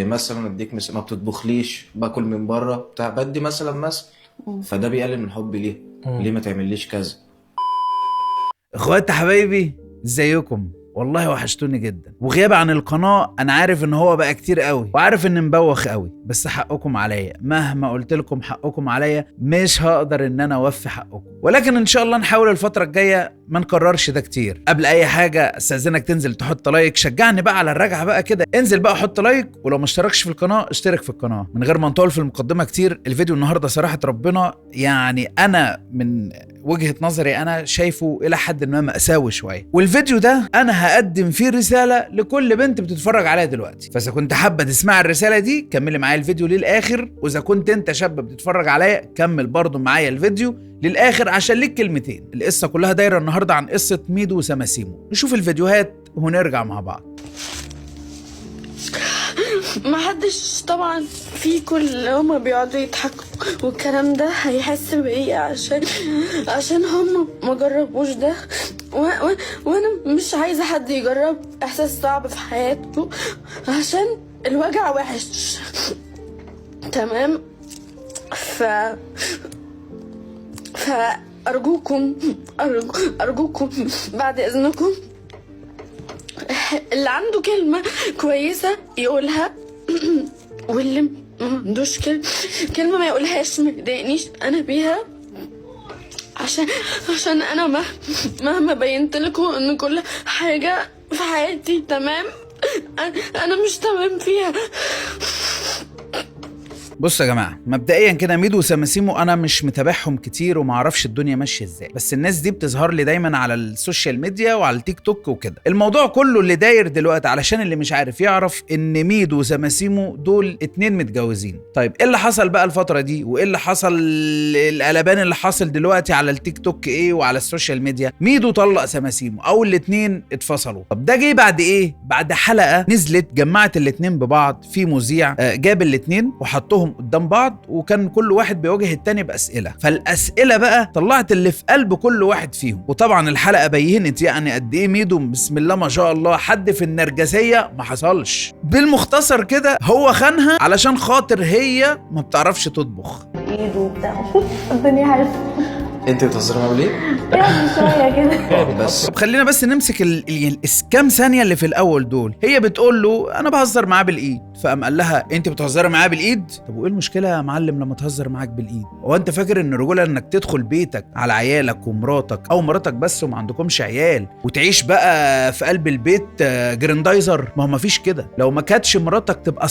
مثلا اديك ما بتطبخليش، باكل من بره بتاع، بدي مثلا فده بيقلل من حبي ليه. ليه ما تعمليش كذا؟ اخواتي حبايبي، ازيكم؟ والله وحشتوني جدا، وغياب عن القناة انا عارف ان هو بقى كتير قوي، وعارف ان مبوخ قوي، بس حقكم عليا. مهما قلت لكم حقكم عليا مش هقدر ان انا اوفي حقكم، ولكن ان شاء الله نحاول الفترة الجاية ما نكررش ده كتير. قبل اي حاجة استاذنك تنزل تحط لايك، شجعني بقى على الرجعة بقى كده. انزل بقى حط لايك، ولو ما اشتركش في القناة اشترك في القناة. من غير ما نطول في المقدمة كتير، الفيديو النهاردة صراحة ربنا يعني انا من وجهة نظري انا شايفه الى حد ما مأساوي شوية، والفيديو ده انا هقدم فيه رسالة لكل بنت بتتفرج عليا دلوقتي. فاذا كنت حابة تسمع الرسالة دي كملي معايا الفيديو للاخر، واذا كنت انت شاب بتتفرج عليا كمل برضو معايا الفيديو للاخر عشان ليك كلمتين. القصة كلها دايرة النهاردة عن قصة ميدو وسماسيمو. نشوف الفيديوهات ونرجع مع بعض. ما حدش طبعا في كل هما بيقعدوا يضحكوا والكلام ده هيحس بإيه عشان هما ما جربوش ده وانا مش عايزه حد يجرب احساس صعب في حياته عشان الوجع وحش. تمام. أرجوكم بعد إذنكم اللي عنده كلمة كويسة يقولها واللي ما عندوش كلمة ما يقولهاش، ما يضايقنيش أنا بيها، عشان أنا مهما بينت لكم إن كل حاجة في حياتي تمام أنا مش تمام فيها. بصوا يا جماعه، مبدئيا كده ميدو وسماسيمو انا مش متابعهم كتير ومعرفش الدنيا ماشيه ازاي، بس الناس دي بتظهر لي دايما على السوشيال ميديا وعلى التيك توك وكده. الموضوع كله اللي داير دلوقتي علشان اللي مش عارف يعرف ان ميدو وسماسيمو دول اتنين متجوزين. طيب ايه اللي حصل بقى الفتره دي، وايه اللي حصل القلبان اللي حاصل دلوقتي على التيك توك ايه وعلى السوشيال ميديا؟ ميدو طلق سماسيمو او الاتنين اتفصلوا. طب ده جه بعد ايه؟ بعد حلقه نزلت جمعت الاتنين ببعض في مذيع جاب الاتنين وحطهم قدام بعض، وكان كل واحد بيواجه التاني بأسئلة. فالأسئلة بقى طلعت اللي في قلب كل واحد فيهم، وطبعا الحلقة بينت يعني قد ايه ميدو بسم الله ما شاء الله حد في النرجسية ما حصلش. بالمختصر كده هو خانها علشان خاطر هي ما بتعرفش تطبخ. ايده وبتاع الدنيا عارفه. انت بتهزري معايا ليه؟ يعني شويه كده. بس طب خلينا بس نمسك الكام ثانيه اللي في الاول دول. هي بتقول له انا بهزر معاه بالايد، فقام قال لها انت بتهزري معاه بالايد؟ طب وايه المشكله يا معلم لما تهزر معاك بالايد؟ هو انت فاكر ان الرجوله انك تدخل بيتك على عيالك ومراتك او مراتك بس وما عندكمش عيال وتعيش بقى في قلب البيت جريندايزر؟ ما هو مفيش كده. لو ما كانتش مراتك تبقى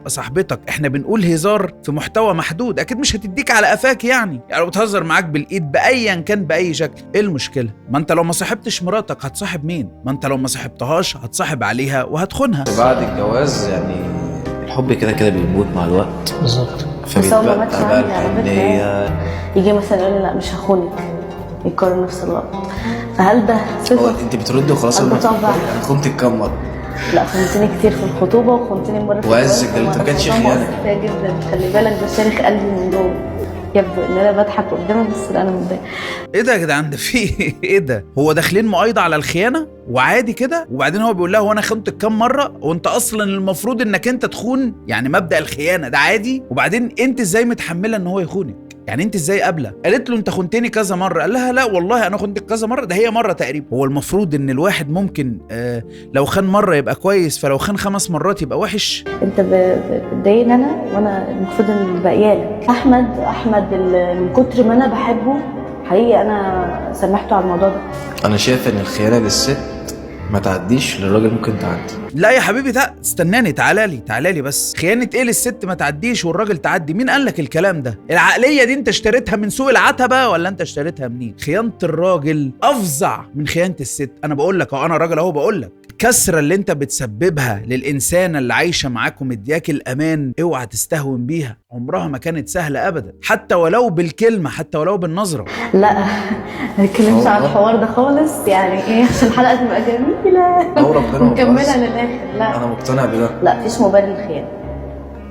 صاحبتك. احنا بنقول هزار في محتوى محدود، اكيد مش هتديك على قفاك يعني لو بتهزر معاك بالايد بايا كان باي شكل. ايه المشكله؟ ما انت لو ما صاحبتش مراتك هتصاحب مين؟ ما انت لو ما صاحبتهاش هتصاحب عليها وهتخونها. بعد الجواز يعني الحب كده كده بيموت مع الوقت. بالظبط. فبيتبقى بقى الحنية. يجي مثلا يقول لي لا مش هخونك، يكرر نفس الوقت. فهل ده صفه؟ انت بتردي وخلاص. انا خنتك كام مره؟ لا خنتني كتير في الخطوبه وخنتني مره في وعزك ده انت ما كانتش خيانه جدا. خلي بالك ده شارخ قلبي من جوه. يبدو ان انا بضحك قدامك بس انا متضايقه. ايه ده يا جدعان؟ ده في ايه ده؟ هو داخلين مؤايده على الخيانه وعادي كده؟ وبعدين هو بيقول لها هو انا خنتك كام مره؟ وانت اصلا المفروض انك انت تخون، يعني مبدا الخيانه ده عادي. وبعدين انت ازاي متحمله ان هو يخونك؟ يعني انت ازاي قابله؟ قالت له انت خنتني كذا مره، قال لها لا والله انا خنتك كذا مره، ده هي مره تقريبا. هو المفروض ان الواحد ممكن لو خان مره يبقى كويس، فلو خان 5 مرات يبقى وحش؟ انت بتضايقني انا وانا المفروض ان باقيالك. احمد من كتر ما انا بحبه حقيقي انا سامحته على الموضوع ده. انا شايف ان الخيانه للست ما تعديش، للراجل ممكن تعدي. لا يا حبيبي استناني، تعالى لي بس. خيانه ايه للست ما تعديش والراجل تعدي؟ مين قال لك الكلام ده؟ العقليه دي انت اشتريتها من سوق العتبه ولا انت اشتريتها منين؟ خيانه الراجل افظع من خيانه الست. انا بقول لك انا راجل اهو بقول لك الكسره اللي انت بتسببها للانسانه اللي عايشه معاك ومدياك الامان اوعى تستهون بيها. عمرها ما كانت سهله ابدا، حتى ولو بالكلمه، حتى ولو بالنظره. لا ما نتكلمش عن الحوار ده خالص، يعني ايه عشان الحلقه تبقى جميله ونكملها للاخر. لا انا مقتنع بده. لا مفيش مبرر للخيانه.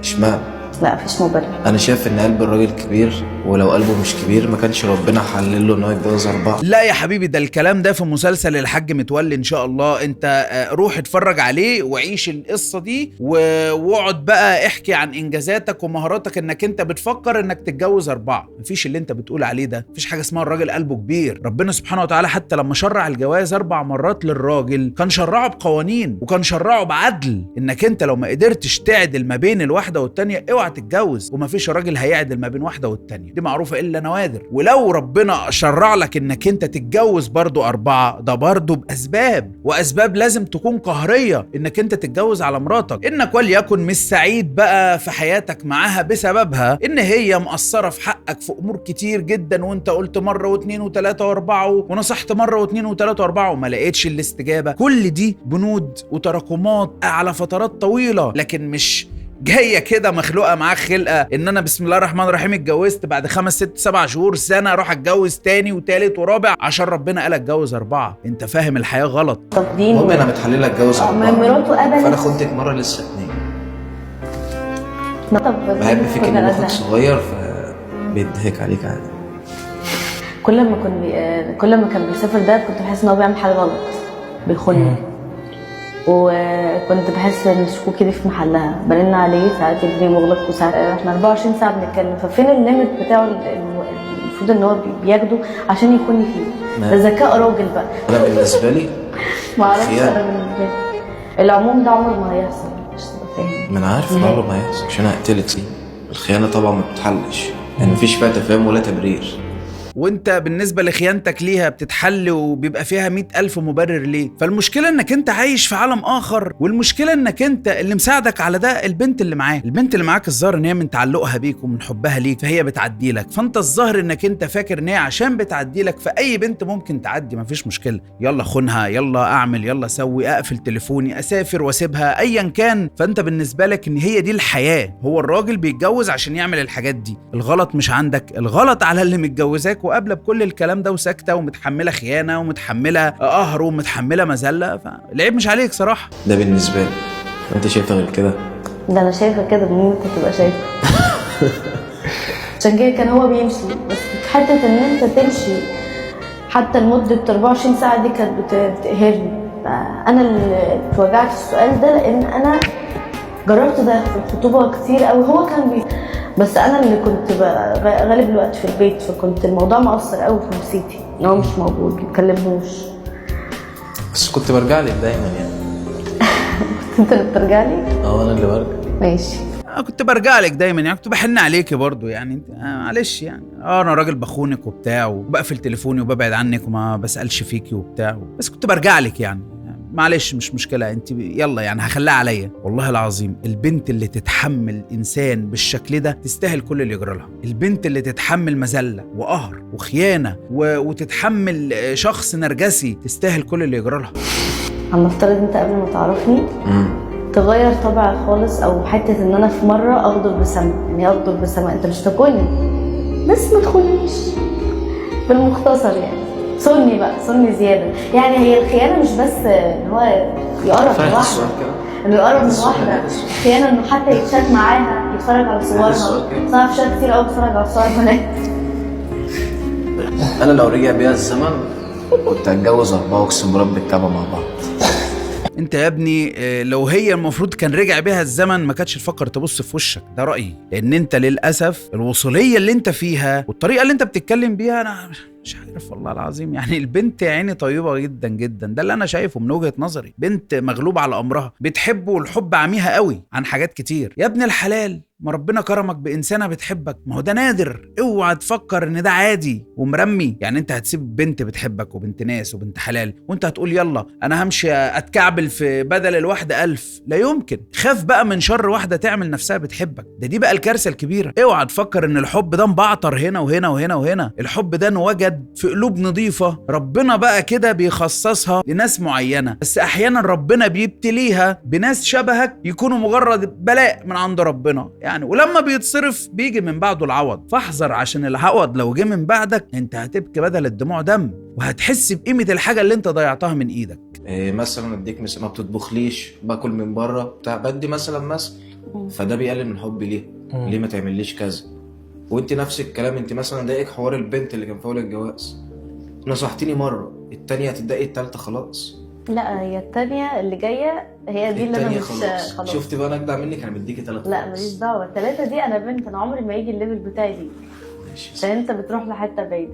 اشمعنى؟ لا مفيش مبرر. انا شايف ان قلب الراجل كبير ولو قلبه مش كبير ما كانش ربنا حلل له ان هو يتجوز 4. لا يا حبيبي، ده الكلام ده في مسلسل الحاج متولي ان شاء الله. انت روح اتفرج عليه وعيش القصه دي واقعد بقى احكي عن انجازاتك ومهاراتك انك انت بتفكر انك تتجوز 4. مفيش اللي انت بتقول عليه ده، مفيش حاجه اسمها الراجل قلبه كبير. ربنا سبحانه وتعالى حتى لما شرع الجواز 4 مرات للراجل كان شرعه بقوانين وكان شرعه بعدل، انك انت لو ما قدرتش تعدل ما بين الواحده والتانيه اوعى تتجوز. ومفيش راجل هيعدل ما بين واحده والتانيه، دي معروفه الا نوادر. ولو ربنا شرع لك انك انت تتجوز برضو 4 ده برضو باسباب، واسباب لازم تكون قهريه انك انت تتجوز على مراتك. انك وليكن مش سعيد بقى في حياتك معاها بسببها، ان هي مقصره في حقك في امور كتير جدا، وانت قلت مره واثنين وثلاثه واربعه ونصحت مره واثنين وثلاثه واربعه وما لقيتش الاستجابه. كل دي بنود وتراكمات على فترات طويله، لكن مش جايه كده مخلوقه معاك خلقه ان انا بسم الله الرحمن الرحيم اتجوزت بعد 5 6 7 شهور سنه اروح اتجوز تاني وتالت ورابع عشان ربنا قال اتجوز 4. انت فاهم الحياه غلط. طب دي المهم انا متحلله اتجوز 4 مراته قبلت، فانا خدتك مره لسه 2. طب بحب فيك ان مخك صغير فبيضحك عليك عادي. كل ما كان بيسافر ده كنت بحس ان هو بيعمل حاجه غلط، بيخوني. وكنت بحس ان شكوكي دي في محلها، برن عليه ساعات يجري مغلق وساعات احنا 24 ساعه بنتكلم. ففين الليميت بتاعه المفروض ان هو بياخده عشان يخوني فيه؟ ده ذكاء راجل بقى. انا بالنسبه لي ما اعرفش، انا بالنسبه لي العموم ده عمره ما هيحصل، مش تبقى فاهم. ما انا عارف ان عمره ما هيحصل عشان هقتلك فيه. الخيانه طبعا ما بتتحلش، يعني مفيش فيها تفاهم ولا تبرير. وانت بالنسبة لخيانتك ليها بتتحل وبيبقى فيها 100,000 مبرر ليه. فالمشكلة انك انت عايش في عالم اخر، والمشكلة انك انت اللي مساعدك على ده البنت اللي معاك. البنت اللي معاك الظاهر ان هي من تعلقها بيك ومن حبها ليك فهي بتعدي لك. فانت الظاهر انك انت فاكر ان هي عشان بتعدي لك فاي بنت ممكن تعدي مفيش مشكلة، يلا خونها، يلا اعمل، يلا سوي، اقفل تليفوني، اسافر واسيبها، ايا كان. فانت بالنسبة لك ان هي دي الحياة. هو الراجل بيتجوز عشان يعمل الحاجات دي. الغلط مش عندك، الغلط على اللي متجوزاك وقابله بكل الكلام ده وساكته ومتحمله خيانه ومتحمله قهر ومتحمله مذله. فالعيب مش عليك صراحه. ده بالنسبه لي. انت شايفه غير كده؟ ده انا شايفه كده، المهم انت تبقى شايفه. عشان كده كان هو بيمشي، بس حته ان انت تمشي حتى لمده 24 ساعه دي كانت بتقهرني. فانا اللي اتوجعت السؤال ده لان انا جربت ده في الخطوبه كتير قوي. هو كان بس انا اللي كنت غالب الوقت في البيت، فكنت الموضوع مؤثر قوي في نفسيتي ان هو مش موجود، ما بيتكلموش. بس كنت برجع لك دايما يعني. انت اللي بترجع لي؟ انا اللي برجع. ماشي. كنت برجع لك دايما يعني، كنت بحن عليكي برضو يعني. انت معلش يعني انا راجل بخونك وبتاع وبقفل تليفوني وببعد عنك وما بسالش فيكي وبتاع، بس كنت برجع لك يعني. معلش مش مشكلة، انت يلا يعني هخليها عليا. والله العظيم البنت اللي تتحمل انسان بالشكل ده تستاهل كل اللي يجرى لها. البنت اللي تتحمل مذلة وقهر وخيانة وتتحمل شخص نرجسي تستاهل كل اللي يجرى لها. اما افترض انت قبل ما تعرفني تغير طبعي خالص، او حتة ان انا في مرة اغدر بسما، يعني اغدر بسما انت مش تاكلني بس ما تخونيش بالمختصر يعني. صني بقى، صني زيادة. يعني هي الخيانة مش بس ان هو يقرب من واحدة، انه يقرب من واحدة. الخيانة انه حتى يتشات معاها، يتفرج على صورها. صار في شات كتير قوي بتفرج على صور بنات. انا لو رجع بيها الزمن كنت هتجوز 4 اقسم برب الكعبة مع بعض. انت يا ابني لو هي المفروض كان رجع بيها الزمن ما كانتش تفكر تبص في وشك، ده رأيي. لان انت للأسف الوصولية اللي انت فيها والطريقة اللي انت بتتكلم بيها انا مش عارف والله العظيم. يعني البنت يا عيني طيبة جدا جدا، ده اللي انا شايفه من وجهة نظري. بنت مغلوبة على امرها، بتحبه والحب عميها قوي عن حاجات كتير. يا ابن الحلال ما ربنا كرمك بإنسانة بتحبك، ما هو ده نادر. اوعى تفكر ان ده عادي ومرمي. يعني انت هتسيب بنت بتحبك وبنت ناس وبنت حلال وانت هتقول يلا انا همشي اتكعبل في بدل الواحدة 1000؟ لا يمكن. خاف بقى من شر واحدة تعمل نفسها بتحبك، دي بقى الكارثة الكبيرة. اوعى تفكر ان الحب ده مبعتر هنا وهنا وهنا وهنا. الحب ده انوجد في قلوب نظيفة، ربنا بقى كده بيخصصها لناس معينة، بس احيانا ربنا بيبتليها بناس شبهك يكونوا مجرد بلاء من عند ربنا يعني. ولما بيتصرف بيجي من بعده العوض. فاحذر عشان العوض لو جه من بعدك انت هتبكي بدل الدموع دم، وهتحس بقيمة الحاجة اللي انت ضيعتها من ايدك. مثلا اديك مثلا ما بتطبخليش، باكل من بره بتاع، بدي مثلا فده بيقلل من حبي ليه. ليه ما تعمليش كذا؟ وانت نفس الكلام، انت مثلا ضايقك حوار البنت اللي كان في اول الجواز، نصحتيني مره، التانية هتتضايقي، التالتة خلاص. لا هي التانية اللي جاية هي دي اللي انا التانية مش خلاص. شفتي بقى انا اجدع منك، انا مديكي 3 لا ماليش دعوة، التلاتة دي انا بنت، انا عمري ما يجي الليفل بتاعي ليك، ماشي. عشان انت بتروح لحتة بعيدة،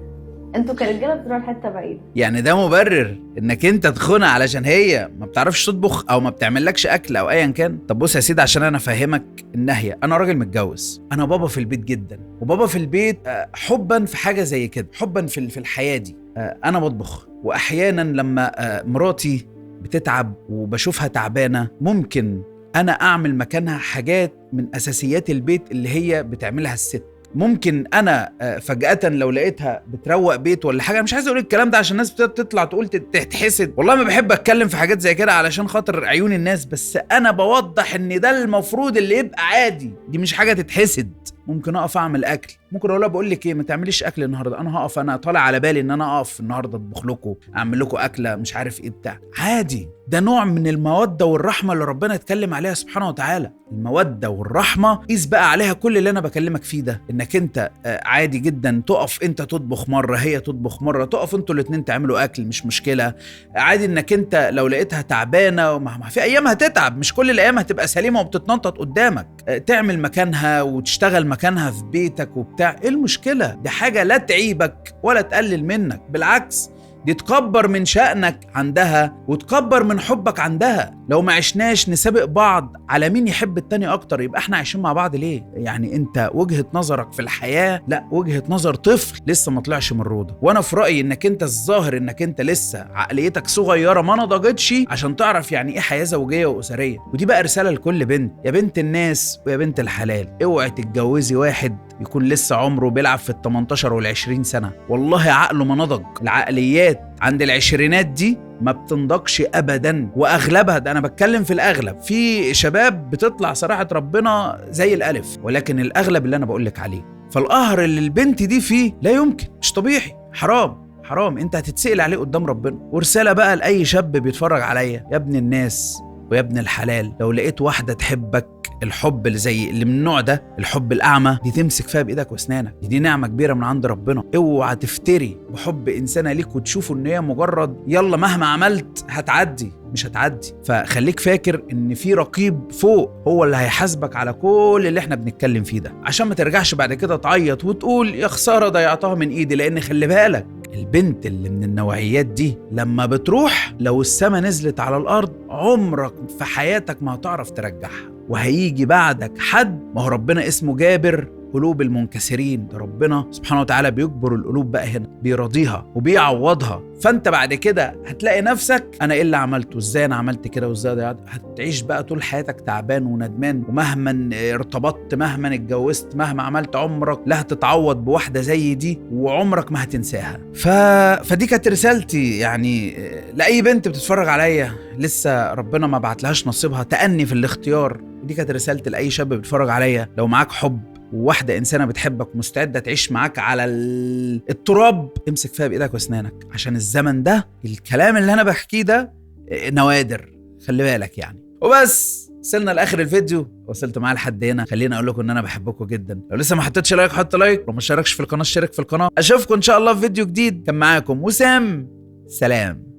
انتوا كرجالة بتروحوا لحتة بعيدة. يعني ده مبرر انك انت تخونها علشان هي ما بتعرفش تطبخ او ما بتعملكش اكل او ايا كان؟ طب بص يا سيدي، عشان انا افهمك الناهيه، انا راجل متجوز، انا بابا في البيت جدا، وبابا في البيت حبا في حاجه زي كده، حبا في الحياه دي. انا بطبخ، واحيانا لما مراتي بتتعب وبشوفها تعبانه، ممكن انا اعمل مكانها حاجات من اساسيات البيت اللي هي بتعملها الست. ممكن انا فجأة لو لقيتها بتروق بيت ولا حاجه، مش عايز اقول الكلام ده عشان الناس بتطلع تقول تتحسد، والله ما بحب اتكلم في حاجات زي كده علشان خاطر عيون الناس، بس انا بوضح ان ده المفروض اللي يبقى عادي، دي مش حاجه تتحسد. ممكن اقف اعمل اكل، ممكن اقول لها بقول لك ايه، ما تعمليش اكل النهارده، انا هقف، انا طالع على بالي ان انا اقف النهارده اطبخ لكم، اعمل لكم اكله مش عارف ايه بتاع، عادي. ده نوع من الموده والرحمه اللي ربنا اتكلم عليها سبحانه وتعالى. الموده والرحمه قيس بقى عليها كل اللي انا بكلمك فيه ده، انك انت عادي جدا تقف انت تطبخ مره، هي تطبخ مره، تقف انتوا الاتنين تعملوا اكل، مش مشكله. عادي انك انت لو لقيتها تعبانه، ما في ايام هتتعب، مش كل الايام هتبقى سليمه وبتتنطط قدامك، تعمل مكانها وتشتغل مكانها في بيتك وبتاع، ايه المشكله؟ دي حاجه لا تعيبك ولا تقلل منك، بالعكس دي تكبر من شأنك عندها وتكبر من حبك عندها. لو ما عشناش نسابق بعض على مين يحب التاني اكتر، يبقى احنا عايشين مع بعض ليه؟ يعني انت وجهة نظرك في الحياة لا وجهة نظر طفل لسه ما طلعش من الروضة، وانا في رأيي انك انت الظاهر انك انت لسه عقليتك صغيرة ما نضجتش عشان تعرف يعني ايه حياة زوجية وأسرية. ودي بقى رسالة لكل بنت، يا بنت الناس ويا بنت الحلال، اوعي تتجوزي واحد يكون لسه عمره بيلعب في ال18 وال20 سنة، والله عقله ما نضج. العقليات عند العشرينات دي ما بتنضجش ابدا، واغلبها، ده انا بتكلم في الاغلب، في شباب بتطلع صراحة ربنا زي الالف، ولكن الاغلب اللي انا بقولك عليه. فالقهر اللي البنت دي فيه لا يمكن، مش طبيعي، حرام، انت هتتسأل عليه قدام ربنا. ورسالة بقى لأي شاب بيتفرج عليا، يا ابن الناس ويا ابن الحلال، لو لقيت واحدة تحبك الحب اللي زي اللي من النوع ده، الحب الأعمى، دي تمسك فيها بإيدك واسنانك، دي نعمة كبيرة من عند ربنا. اوعى تفتري بحب إنسانة ليك وتشوفوا إن هي مجرد يلا مهما عملت هتعدي، مش هتعدي. فخليك فاكر إن في رقيب فوق هو اللي هيحاسبك على كل اللي احنا بنتكلم فيه ده، عشان ما ترجعش بعد كده تعيط وتقول يا خسارة ضيعتها من إيدي. لأن خلي بالك البنت اللي من النوعيات دي لما بتروح، لو السما نزلت على الأرض عمرك في حياتك ما هتعرف ترجعها، وهيجي بعدك حد، ما هو ربنا اسمه جابر قلوب المنكسرين، ده ربنا سبحانه وتعالى بيجبر القلوب بقى هنا، بيرضيها وبيعوضها. فانت بعد كده هتلاقي نفسك انا ايه اللي عملته، ازاي انا عملت كده، وازاي ضيعت. هتعيش بقى طول حياتك تعبان وندمان، ومهما ارتبطت، مهما اتجوزت، مهما عملت، عمرك لا هتتعوض بواحده زي دي، وعمرك ما هتنساها. فدي كانت رسالتي يعني لاي بنت بتتفرج عليا لسه ربنا ما بعتلهاش نصيبها، تأني في الاختيار. دي كانت رسالتي لاي شاب بيتفرج عليا، لو معاك حب وواحدة إنسانة بتحبك ومستعدة تعيش معاك على التراب، امسك فيها بإيدك واسنانك، عشان الزمن ده الكلام اللي أنا بحكيه ده نوادر، خلي بالك يعني. وبس وصلنا لآخر الفيديو، وصلت معاه لحد هنا. خليني أقول لكم إن أنا بحبكم جدا. لو لسه ما حطيتش لايك حط لايك، لو ما اشتركش في القناة اشترك في القناة. أشوفكم إن شاء الله في فيديو جديد. كان معاكم وسام، سلام.